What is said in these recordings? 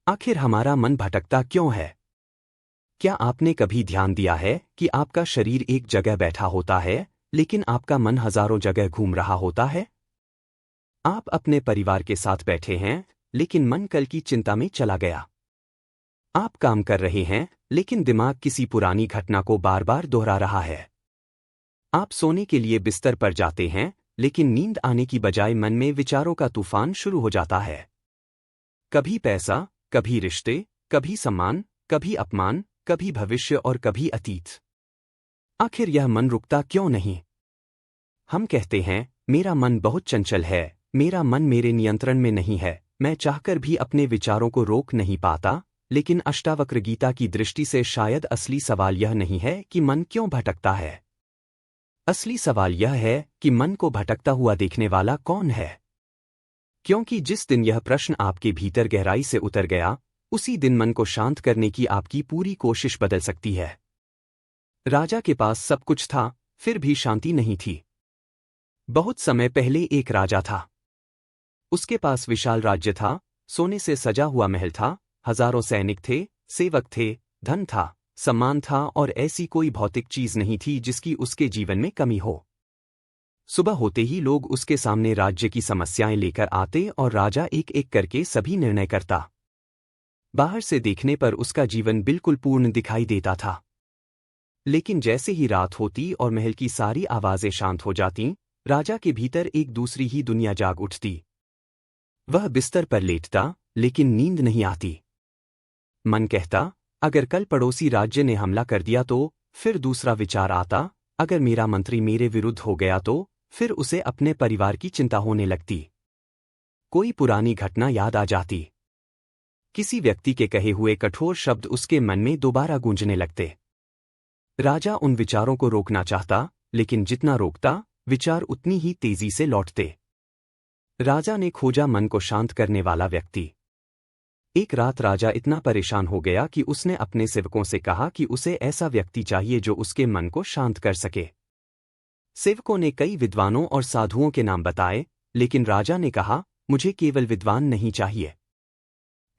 आखिर हमारा मन भटकता क्यों है? क्या आपने कभी ध्यान दिया है कि आपका शरीर एक जगह बैठा होता है, लेकिन आपका मन हजारों जगह घूम रहा होता है? आप अपने परिवार के साथ बैठे हैं, लेकिन मन कल की चिंता में चला गया। आप काम कर रहे हैं, लेकिन दिमाग किसी पुरानी घटना को बार बार दोहरा रहा है। आप सोने के लिए बिस्तर पर जाते हैं, लेकिन नींद आने की बजाय मन में विचारों का तूफान शुरू हो जाता है। कभी पैसा, कभी रिश्ते, कभी सम्मान, कभी अपमान, कभी भविष्य और कभी अतीत। आखिर यह मन रुकता क्यों नहीं? हम कहते हैं, मेरा मन बहुत चंचल है, मेरा मन मेरे नियंत्रण में नहीं है, मैं चाहकर भी अपने विचारों को रोक नहीं पाता। लेकिन अष्टावक्र गीता की दृष्टि से शायद असली सवाल यह नहीं है कि मन क्यों भटकता है। असली सवाल यह है कि मन को भटकता हुआ देखने वाला कौन है। क्योंकि जिस दिन यह प्रश्न आपके भीतर गहराई से उतर गया, उसी दिन मन को शांत करने की आपकी पूरी कोशिश बदल सकती है। राजा के पास सब कुछ था, फिर भी शांति नहीं थी। बहुत समय पहले एक राजा था। उसके पास विशाल राज्य था, सोने से सजा हुआ महल था, हजारों सैनिक थे, सेवक थे, धन था, सम्मान था और ऐसी कोई भौतिक चीज नहीं थी जिसकी उसके जीवन में कमी हो। सुबह होते ही लोग उसके सामने राज्य की समस्याएं लेकर आते और राजा एक एक करके सभी निर्णय करता। बाहर से देखने पर उसका जीवन बिल्कुल पूर्ण दिखाई देता था। लेकिन जैसे ही रात होती और महल की सारी आवाजें शांत हो जातीं, राजा के भीतर एक दूसरी ही दुनिया जाग उठती। वह बिस्तर पर लेटता, लेकिन नींद नहीं आती। मन कहता, अगर कल पड़ोसी राज्य ने हमला कर दिया तो? फिर दूसरा विचार आता, अगर मेरा मंत्री मेरे विरुद्ध हो गया तो? फिर उसे अपने परिवार की चिंता होने लगती। कोई पुरानी घटना याद आ जाती। किसी व्यक्ति के कहे हुए कठोर शब्द उसके मन में दोबारा गूंजने लगते। राजा उन विचारों को रोकना चाहता, लेकिन जितना रोकता, विचार उतनी ही तेजी से लौटते। राजा ने खोजा मन को शांत करने वाला व्यक्ति। एक रात राजा इतना परेशान हो गया कि उसने अपने सेवकों से कहा कि उसे ऐसा व्यक्ति चाहिए जो उसके मन को शांत कर सके। सेवकों ने कई विद्वानों और साधुओं के नाम बताए, लेकिन राजा ने कहा, मुझे केवल विद्वान नहीं चाहिए।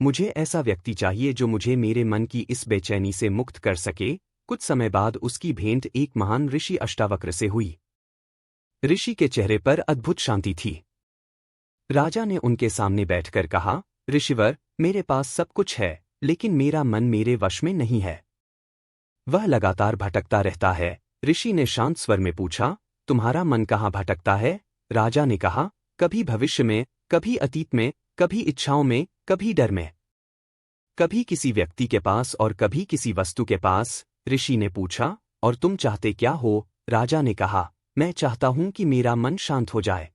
मुझे ऐसा व्यक्ति चाहिए जो मुझे मेरे मन की इस बेचैनी से मुक्त कर सके। कुछ समय बाद उसकी भेंट एक महान ऋषि अष्टावक्र से हुई। ऋषि के चेहरे पर अद्भुत शांति थी। राजा ने उनके सामने बैठकर कहा, ऋषिवर, मेरे पास सब कुछ है, लेकिन मेरा मन मेरे वश में नहीं है। वह लगातार भटकता रहता है। ऋषि ने शांत स्वर में पूछा, तुम्हारा मन कहाँ भटकता है? राजा ने कहा, कभी भविष्य में, कभी अतीत में, कभी इच्छाओं में, कभी डर में। कभी किसी व्यक्ति के पास और कभी किसी वस्तु के पास। ऋषि ने पूछा, और तुम चाहते क्या हो? राजा ने कहा, मैं चाहता हूं कि मेरा मन शांत हो जाए।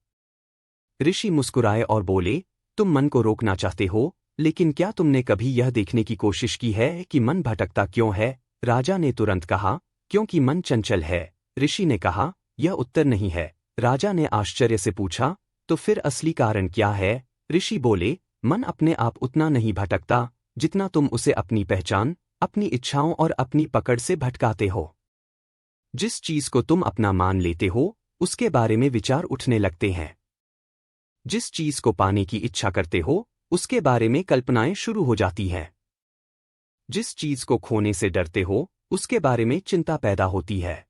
ऋषि मुस्कुराए और बोले, तुम मन को रोकना चाहते हो, लेकिन क्या तुमने कभी यह देखने की कोशिश की है कि मन भटकता क्यों है? राजा ने तुरंत कहा, क्योंकि मन चंचल है। ऋषि ने कहा, यह उत्तर नहीं है। राजा ने आश्चर्य से पूछा, तो फिर असली कारण क्या है? ऋषि बोले, मन अपने आप उतना नहीं भटकता, जितना तुम उसे अपनी पहचान, अपनी इच्छाओं और अपनी पकड़ से भटकाते हो। जिस चीज को तुम अपना मान लेते हो, उसके बारे में विचार उठने लगते हैं। जिस चीज को पाने की इच्छा करते हो, उसके बारे में कल्पनाएं शुरू हो जाती हैं। जिस चीज को खोने से डरते हो, उसके बारे में चिंता पैदा होती है।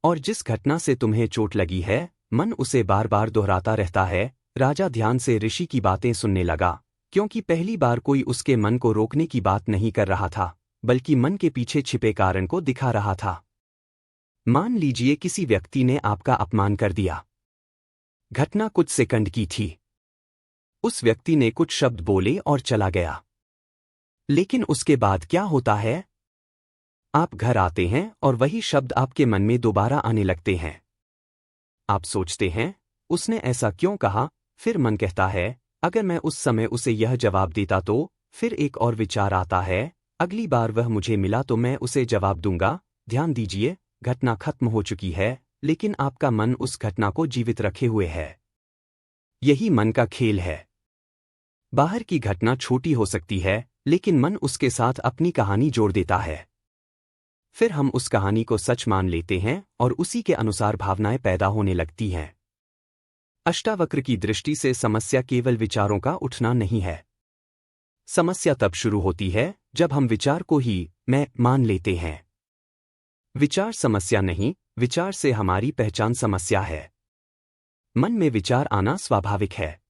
और जिस घटना से तुम्हें चोट लगी है, मन उसे बार बार दोहराता रहता है। राजा ध्यान से ऋषि की बातें सुनने लगा, क्योंकि पहली बार कोई उसके मन को रोकने की बात नहीं कर रहा था, बल्कि मन के पीछे छिपे कारण को दिखा रहा था। मान लीजिए किसी व्यक्ति ने आपका अपमान कर दिया। घटना कुछ सेकंड की थी। उस व्यक्ति ने कुछ शब्द बोले और चला गया। लेकिन उसके बाद क्या होता है? आप घर आते हैं और वही शब्द आपके मन में दोबारा आने लगते हैं। आप सोचते हैं, उसने ऐसा क्यों कहा? फिर मन कहता है, अगर मैं उस समय उसे यह जवाब देता तो? फिर एक और विचार आता है, अगली बार वह मुझे मिला तो मैं उसे जवाब दूंगा। ध्यान दीजिए, घटना खत्म हो चुकी है, लेकिन आपका मन उस घटना को जीवित रखे हुए है। यही मन का खेल है। बाहर की घटना छोटी हो सकती है, लेकिन मन उसके साथ अपनी कहानी जोड़ देता है। फिर हम उस कहानी को सच मान लेते हैं और उसी के अनुसार भावनाएं पैदा होने लगती हैं। अष्टावक्र की दृष्टि से समस्या केवल विचारों का उठना नहीं है। समस्या तब शुरू होती है जब हम विचार को ही मैं मान लेते हैं। विचार समस्या नहीं, विचार से हमारी पहचान समस्या है। मन में विचार आना स्वाभाविक है।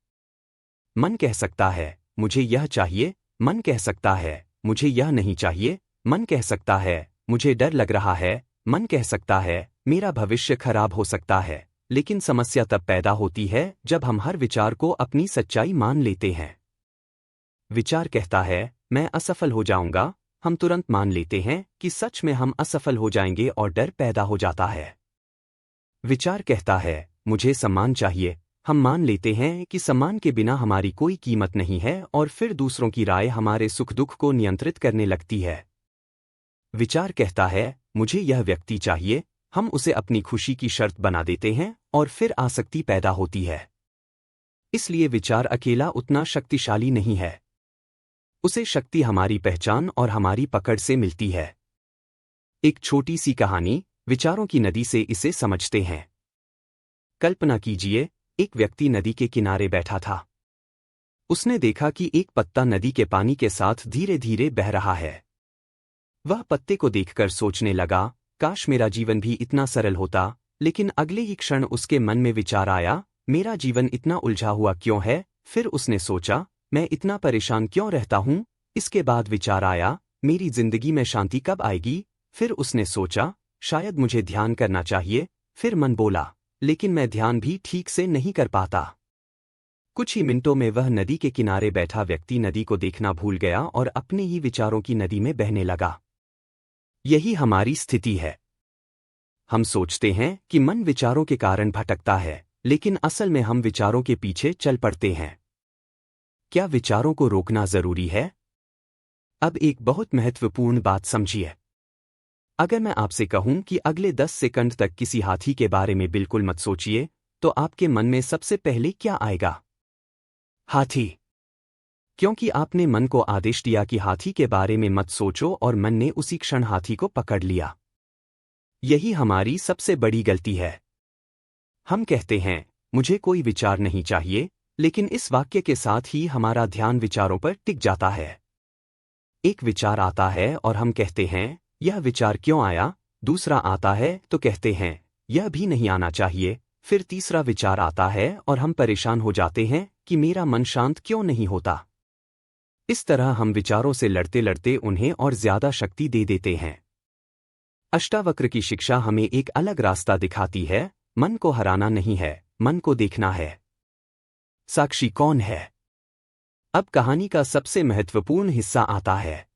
मन कह सकता है मुझे यह चाहिए, मन कह सकता है मुझे यह नहीं चाहिए, मन कह सकता है मुझे डर लग रहा है, मन कह सकता है मेरा भविष्य खराब हो सकता है। लेकिन समस्या तब पैदा होती है जब हम हर विचार को अपनी सच्चाई मान लेते हैं। विचार कहता है मैं असफल हो जाऊंगा, हम तुरंत मान लेते हैं कि सच में हम असफल हो जाएंगे और डर पैदा हो जाता है। विचार कहता है मुझे सम्मान चाहिए, हम मान लेते हैं कि सम्मान के बिना हमारी कोई कीमत नहीं है और फिर दूसरों की राय हमारे सुख दुख को नियंत्रित करने लगती है। विचार कहता है मुझे यह व्यक्ति चाहिए, हम उसे अपनी खुशी की शर्त बना देते हैं और फिर आसक्ति पैदा होती है। इसलिए विचार अकेला उतना शक्तिशाली नहीं है। उसे शक्ति हमारी पहचान और हमारी पकड़ से मिलती है। एक छोटी सी कहानी, विचारों की नदी से इसे समझते हैं। कल्पना कीजिए, एक व्यक्ति नदी के किनारे बैठा था। उसने देखा कि एक पत्ता नदी के पानी के साथ धीरे धीरे बह रहा है। वह पत्ते को देखकर सोचने लगा, काश मेरा जीवन भी इतना सरल होता। लेकिन अगले ही क्षण उसके मन में विचार आया, मेरा जीवन इतना उलझा हुआ क्यों है। फिर उसने सोचा, मैं इतना परेशान क्यों रहता हूं। इसके बाद विचार आया, मेरी जिंदगी में शांति कब आएगी। फिर उसने सोचा, शायद मुझे ध्यान करना चाहिए। फिर मन बोला, लेकिन मैं ध्यान भी ठीक से नहीं कर पाता। कुछ ही मिनटों में वह नदी के किनारे बैठा व्यक्ति नदी को देखना भूल गया और अपने ही विचारों की नदी में बहने लगा। यही हमारी स्थिति है। हम सोचते हैं कि मन विचारों के कारण भटकता है, लेकिन असल में हम विचारों के पीछे चल पड़ते हैं। क्या विचारों को रोकना जरूरी है? अब एक बहुत महत्वपूर्ण बात समझिए। अगर मैं आपसे कहूं कि अगले 10 सेकंड तक किसी हाथी के बारे में बिल्कुल मत सोचिए, तो आपके मन में सबसे पहले क्या आएगा? हाथी। क्योंकि आपने मन को आदेश दिया कि हाथी के बारे में मत सोचो और मन ने उसी क्षण हाथी को पकड़ लिया। यही हमारी सबसे बड़ी गलती है। हम कहते हैं, मुझे कोई विचार नहीं चाहिए, लेकिन इस वाक्य के साथ ही हमारा ध्यान विचारों पर टिक जाता है। एक विचार आता है और हम कहते हैं, यह विचार क्यों आया। दूसरा आता है तो कहते हैं, यह भी नहीं आना चाहिए। फिर तीसरा विचार आता है और हम परेशान हो जाते हैं कि मेरा मन शांत क्यों नहीं होता। इस तरह हम विचारों से लड़ते लड़ते उन्हें और ज्यादा शक्ति दे देते हैं। अष्टावक्र की शिक्षा हमें एक अलग रास्ता दिखाती है। मन को हराना नहीं है, मन को देखना है। साक्षी कौन है? अब कहानी का सबसे महत्वपूर्ण हिस्सा आता है।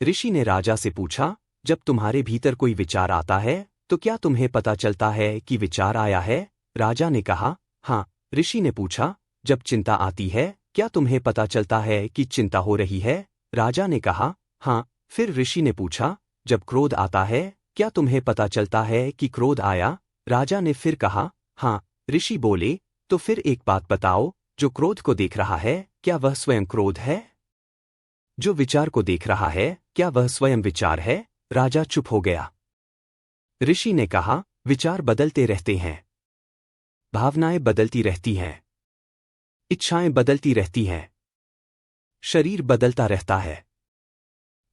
ऋषि ने राजा से पूछा, जब तुम्हारे भीतर कोई विचार आता है तो क्या तुम्हें पता चलता है कि विचार आया है? राजा ने कहा, हाँ। ऋषि ने पूछा, जब चिंता आती है क्या तुम्हें पता चलता है कि चिंता हो रही है? राजा ने कहा, हाँ। फिर ऋषि ने पूछा, जब क्रोध आता है क्या तुम्हें पता चलता है कि क्रोध आया? राजा ने फिर कहा, हाँ। ऋषि बोले, तो फिर एक बात बताओ, जो क्रोध को देख रहा है क्या वह स्वयं क्रोध है? जो विचार को देख रहा है क्या वह स्वयं विचार है? राजा चुप हो गया। ऋषि ने कहा, विचार बदलते रहते हैं, भावनाएं बदलती रहती हैं, इच्छाएं बदलती रहती हैं, शरीर बदलता रहता है।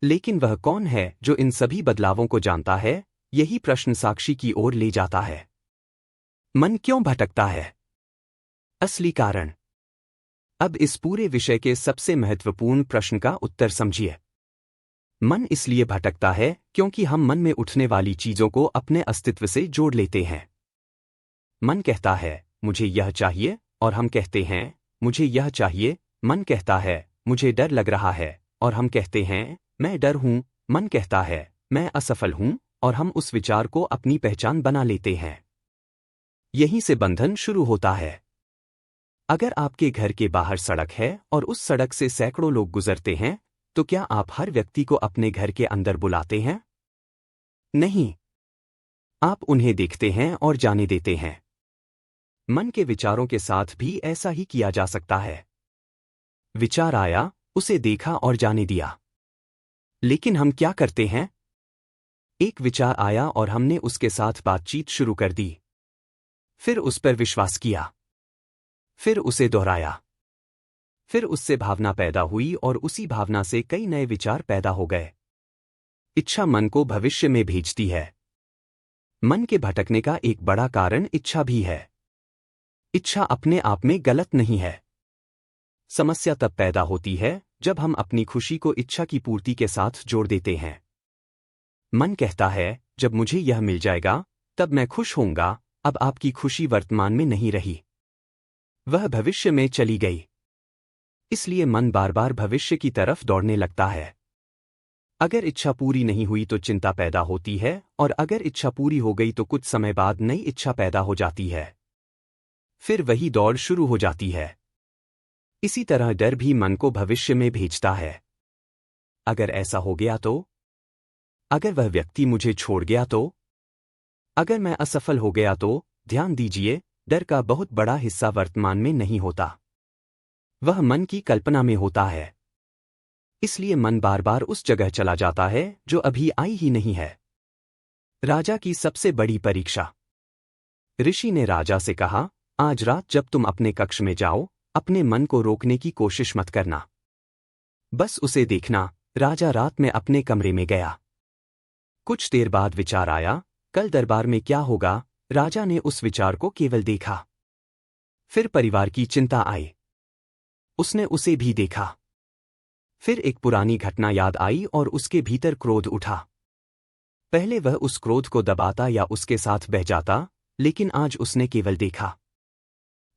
लेकिन वह कौन है जो इन सभी बदलावों को जानता है? यही प्रश्न साक्षी की ओर ले जाता है। मन क्यों भटकता है? असली कारण। अब इस पूरे विषय के सबसे महत्वपूर्ण प्रश्न का उत्तर समझिए। मन इसलिए भटकता है क्योंकि हम मन में उठने वाली चीजों को अपने अस्तित्व से जोड़ लेते हैं। मन कहता है, मुझे यह चाहिए, और हम कहते हैं, मुझे यह चाहिए। मन कहता है, मुझे डर लग रहा है, और हम कहते हैं, मैं डर हूं। मन कहता है, मैं असफल हूं, और हम उस विचार को अपनी पहचान बना लेते हैं। यहीं से बंधन शुरू होता है। अगर आपके घर के बाहर सड़क है और उस सड़क से सैकड़ों लोग गुजरते हैं, तो क्या आप हर व्यक्ति को अपने घर के अंदर बुलाते हैं? नहीं। आप उन्हें देखते हैं और जाने देते हैं। मन के विचारों के साथ भी ऐसा ही किया जा सकता है। विचार आया, उसे देखा और जाने दिया। लेकिन हम क्या करते हैं? एक विचार आया और हमने उसके साथ बातचीत शुरू कर दी। फिर उस पर विश्वास किया। फिर उसे दोहराया। फिर उससे भावना पैदा हुई और उसी भावना से कई नए विचार पैदा हो गए। इच्छा मन को भविष्य में भेजती है। मन के भटकने का एक बड़ा कारण इच्छा भी है। इच्छा अपने आप में गलत नहीं है। समस्या तब पैदा होती है जब हम अपनी खुशी को इच्छा की पूर्ति के साथ जोड़ देते हैं। मन कहता है, जब मुझे यह मिल जाएगा तब मैं खुश होऊंगा। अब आपकी खुशी वर्तमान में नहीं रही, वह भविष्य में चली गई। इसलिए मन बार बार भविष्य की तरफ दौड़ने लगता है। अगर इच्छा पूरी नहीं हुई तो चिंता पैदा होती है, और अगर इच्छा पूरी हो गई तो कुछ समय बाद नई इच्छा पैदा हो जाती है। फिर वही दौड़ शुरू हो जाती है। इसी तरह डर भी मन को भविष्य में भेजता है। अगर ऐसा हो गया तो? अगर वह व्यक्ति मुझे छोड़ गया तो? अगर मैं असफल हो गया तो? ध्यान दीजिए, डर का बहुत बड़ा हिस्सा वर्तमान में नहीं होता, वह मन की कल्पना में होता है। इसलिए मन बार बार उस जगह चला जाता है जो अभी आई ही नहीं है। राजा की सबसे बड़ी परीक्षा। ऋषि ने राजा से कहा, आज रात जब तुम अपने कक्ष में जाओ, अपने मन को रोकने की कोशिश मत करना, बस उसे देखना। राजा रात में अपने कमरे में गया। कुछ देर बाद विचार आया, कल दरबार में क्या होगा। राजा ने उस विचार को केवल देखा। फिर परिवार की चिंता आई, उसने उसे भी देखा। फिर एक पुरानी घटना याद आई और उसके भीतर क्रोध उठा। पहले वह उस क्रोध को दबाता या उसके साथ बह जाता, लेकिन आज उसने केवल देखा।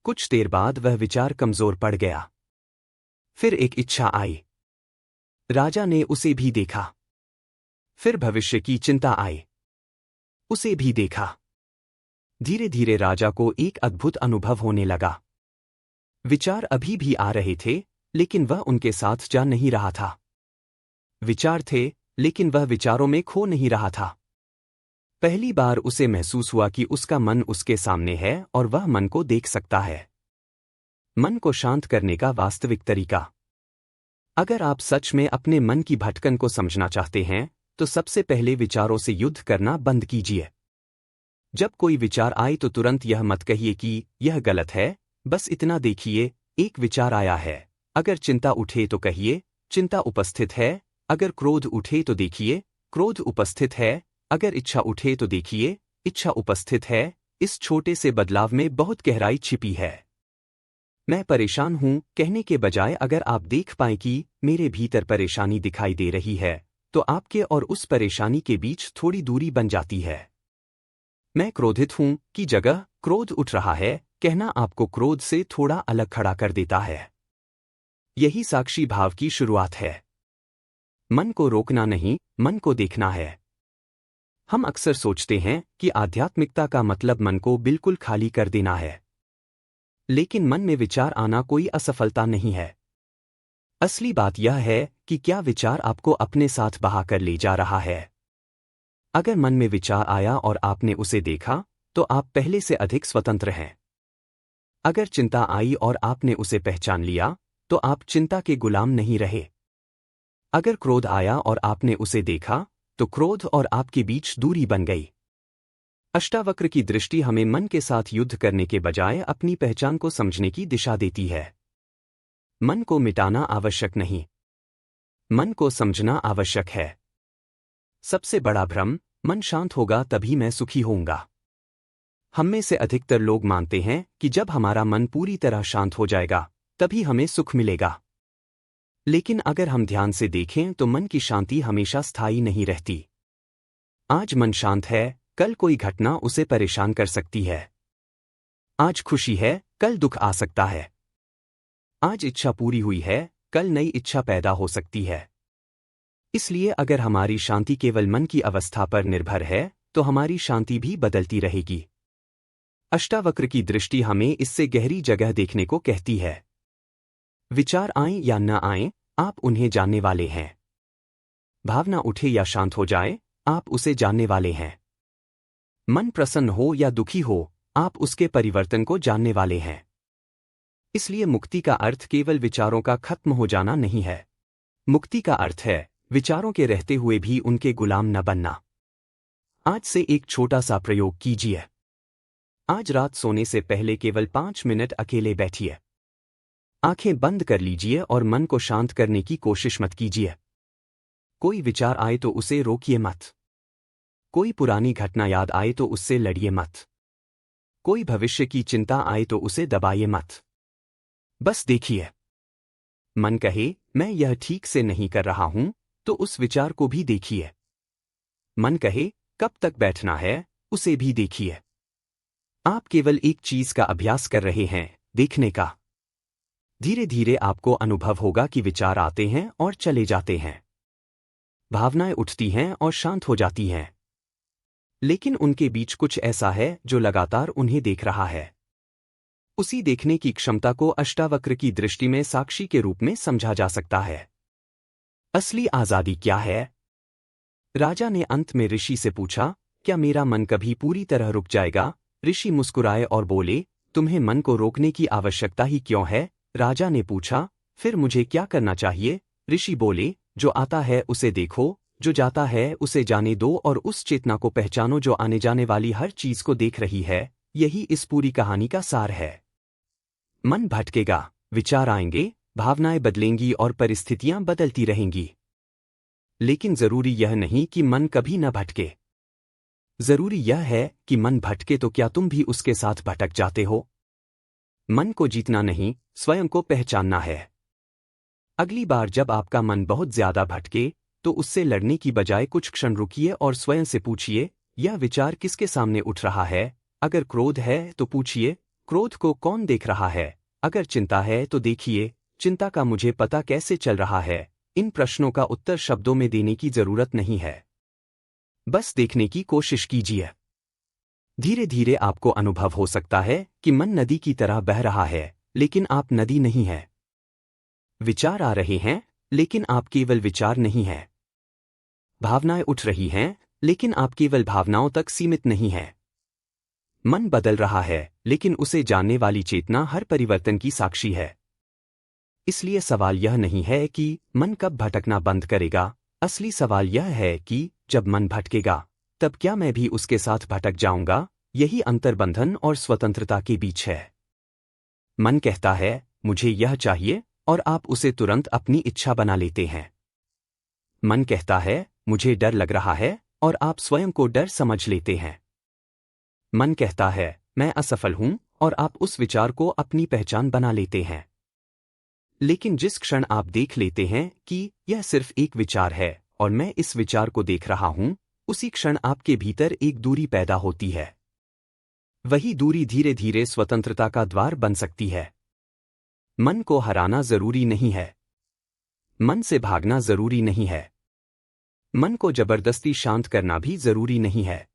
कुछ देर बाद वह विचार कमजोर पड़ गया। फिर एक इच्छा आई, राजा ने उसे भी देखा। फिर भविष्य की चिंता आई, उसे भी देखा। धीरे धीरे राजा को एक अद्भुत अनुभव होने लगा। विचार अभी भी आ रहे थे, लेकिन वह उनके साथ जा नहीं रहा था। विचार थे, लेकिन वह विचारों में खो नहीं रहा था। पहली बार उसे महसूस हुआ कि उसका मन उसके सामने है और वह मन को देख सकता है। मन को शांत करने का वास्तविक तरीका। अगर आप सच में अपने मन की भटकन को समझना चाहते हैं, तो सबसे पहले विचारों से युद्ध करना बंद कीजिए। जब कोई विचार आए तो तुरंत यह मत कहिए कि यह गलत है, बस इतना देखिए, एक विचार आया है। अगर चिंता उठे तो कहिए, चिंता उपस्थित है। अगर क्रोध उठे तो देखिए, क्रोध उपस्थित है। अगर इच्छा उठे तो देखिए, इच्छा उपस्थित है। इस छोटे से बदलाव में बहुत गहराई छिपी है। मैं परेशान हूं कहने के बजाय अगर आप देख पाएं कि मेरे भीतर परेशानी दिखाई दे रही है, तो आपके और उस परेशानी के बीच थोड़ी दूरी बन जाती है। मैं क्रोधित हूं की जगह क्रोध उठ रहा है कहना आपको क्रोध से थोड़ा अलग खड़ा कर देता है। यही साक्षी भाव की शुरुआत है। मन को रोकना नहीं, मन को देखना है। हम अक्सर सोचते हैं कि आध्यात्मिकता का मतलब मन को बिल्कुल खाली कर देना है, लेकिन मन में विचार आना कोई असफलता नहीं है। असली बात यह है कि क्या विचार आपको अपने साथ बहा कर ले जा रहा है। अगर मन में विचार आया और आपने उसे देखा, तो आप पहले से अधिक स्वतंत्र हैं। अगर चिंता आई और आपने उसे पहचान लिया, तो आप चिंता के गुलाम नहीं रहे। अगर क्रोध आया और आपने उसे देखा, तो क्रोध और आपके बीच दूरी बन गई। अष्टावक्र की दृष्टि हमें मन के साथ युद्ध करने के बजाय अपनी पहचान को समझने की दिशा देती है। मन को मिटाना आवश्यक नहीं, मन को समझना आवश्यक है। सबसे बड़ा भ्रम, मन शांत होगा तभी मैं सुखी होऊंगा। हम में से अधिकतर लोग मानते हैं कि जब हमारा मन पूरी तरह शांत हो जाएगा, तभी हमें सुख मिलेगा। लेकिन अगर हम ध्यान से देखें तो मन की शांति हमेशा स्थायी नहीं रहती। आज मन शांत है, कल कोई घटना उसे परेशान कर सकती है। आज खुशी है, कल दुख आ सकता है। आज इच्छा पूरी हुई है, कल नई इच्छा पैदा हो सकती है। इसलिए अगर हमारी शांति केवल मन की अवस्था पर निर्भर है, तो हमारी शांति भी बदलती रहेगी। अष्टावक्र की दृष्टि हमें इससे गहरी जगह देखने को कहती है। विचार आएं या न आएं, आप उन्हें जानने वाले हैं। भावना उठे या शांत हो जाए, आप उसे जानने वाले हैं। मन प्रसन्न हो या दुखी हो, आप उसके परिवर्तन को जानने वाले हैं। इसलिए मुक्ति का अर्थ केवल विचारों का खत्म हो जाना नहीं है। मुक्ति का अर्थ है विचारों के रहते हुए भी उनके गुलाम न बनना। आज से एक छोटा सा प्रयोग कीजिए। आज रात सोने से पहले केवल 5 मिनट अकेले बैठिए। आंखें बंद कर लीजिए और मन को शांत करने की कोशिश मत कीजिए। कोई विचार आए तो उसे रोकिए मत। कोई पुरानी घटना याद आए तो उससे लड़िए मत। कोई भविष्य की चिंता आए तो उसे दबाइए मत। बस देखिए। मन कहे मैं यह ठीक से नहीं कर रहा हूं, तो उस विचार को भी देखिए। मन कहे कब तक बैठना है, उसे भी देखिए। आप केवल एक चीज का अभ्यास कर रहे हैं, देखने का। धीरे धीरे आपको अनुभव होगा कि विचार आते हैं और चले जाते हैं। भावनाएं उठती हैं और शांत हो जाती हैं। लेकिन उनके बीच कुछ ऐसा है जो लगातार उन्हें देख रहा है। उसी देखने की क्षमता को अष्टावक्र की दृष्टि में साक्षी के रूप में समझा जा सकता है। असली आजादी क्या है? राजा ने अंत में ऋषि से पूछा, क्या मेरा मन कभी पूरी तरह रुक जाएगा? ऋषि मुस्कुराए और बोले, तुम्हें मन को रोकने की आवश्यकता ही क्यों है? राजा ने पूछा, फिर मुझे क्या करना चाहिए? ऋषि बोले, जो आता है उसे देखो, जो जाता है उसे जाने दो और उस चेतना को पहचानो जो आने जाने वाली हर चीज को देख रही है। यही इस पूरी कहानी का सार है। मन भटकेगा, विचार आएंगे, भावनाएं बदलेंगी और परिस्थितियां बदलती रहेंगी। लेकिन जरूरी यह नहीं कि मन कभी न भटके। जरूरी यह है कि मन भटके तो क्या तुम भी उसके साथ भटक जाते हो? मन को जीतना नहीं, स्वयं को पहचानना है। अगली बार जब आपका मन बहुत ज्यादा भटके, तो उससे लड़ने की बजाय कुछ क्षण रुकिए और स्वयं से पूछिए, यह विचार किसके सामने उठ रहा है? अगर क्रोध है तो पूछिए, क्रोध को कौन देख रहा है? अगर चिंता है तो देखिए, चिंता का मुझे पता कैसे चल रहा है? इन प्रश्नों का उत्तर शब्दों में देने की जरूरत नहीं है। बस देखने की कोशिश कीजिए। धीरे धीरे आपको अनुभव हो सकता है कि मन नदी की तरह बह रहा है, लेकिन आप नदी नहीं हैं। विचार आ रहे हैं, लेकिन आप केवल विचार नहीं हैं। भावनाएं उठ रही हैं, लेकिन आप केवल भावनाओं तक सीमित नहीं हैं। मन बदल रहा है, लेकिन उसे जानने वाली चेतना हर परिवर्तन की साक्षी है। इसलिए सवाल यह नहीं है कि मन कब भटकना बंद करेगा। असली सवाल यह है कि जब मन भटकेगा, तब क्या मैं भी उसके साथ भटक जाऊंगा? यही अंतर्बंधन और स्वतंत्रता के बीच है। मन कहता है, मुझे यह चाहिए, और आप उसे तुरंत अपनी इच्छा बना लेते हैं। मन कहता है, मुझे डर लग रहा है, और आप स्वयं को डर समझ लेते हैं। मन कहता है, मैं असफल हूं, और आप उस विचार को अपनी पहचान बना लेते हैं। लेकिन जिस क्षण आप देख लेते हैं कि यह सिर्फ एक विचार है और मैं इस विचार को देख रहा हूं, उसी क्षण आपके भीतर एक दूरी पैदा होती है। वही दूरी धीरे धीरे स्वतंत्रता का द्वार बन सकती है। मन को हराना जरूरी नहीं है। मन से भागना जरूरी नहीं है। मन को जबरदस्ती शांत करना भी जरूरी नहीं है।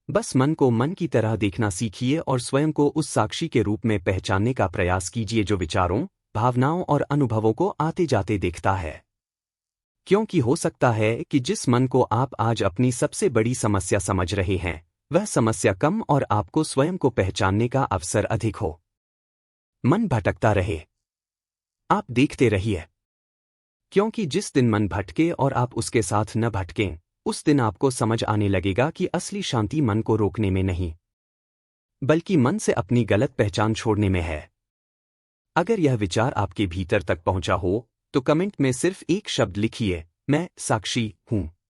बस मन को मन की तरह देखना सीखिए और स्वयं को उस साक्षी के रूप में पहचानने का प्रयास कीजिए जो विचारों, भावनाओं और अनुभवों को आते जाते देखता है। क्योंकि हो सकता है कि जिस मन को आप आज अपनी सबसे बड़ी समस्या समझ रहे हैं, वह समस्या कम और आपको स्वयं को पहचानने का अवसर अधिक हो। मन भटकता रहे, आप देखते रहिए। क्योंकि जिस दिन मन भटके और आप उसके साथ न भटकें, उस दिन आपको समझ आने लगेगा कि असली शांति मन को रोकने में नहीं, बल्कि मन से अपनी गलत पहचान छोड़ने में है। अगर यह विचार आपके भीतर तक पहुंचा हो, तो कमेंट में सिर्फ एक शब्द लिखिए, मैं साक्षी हूं।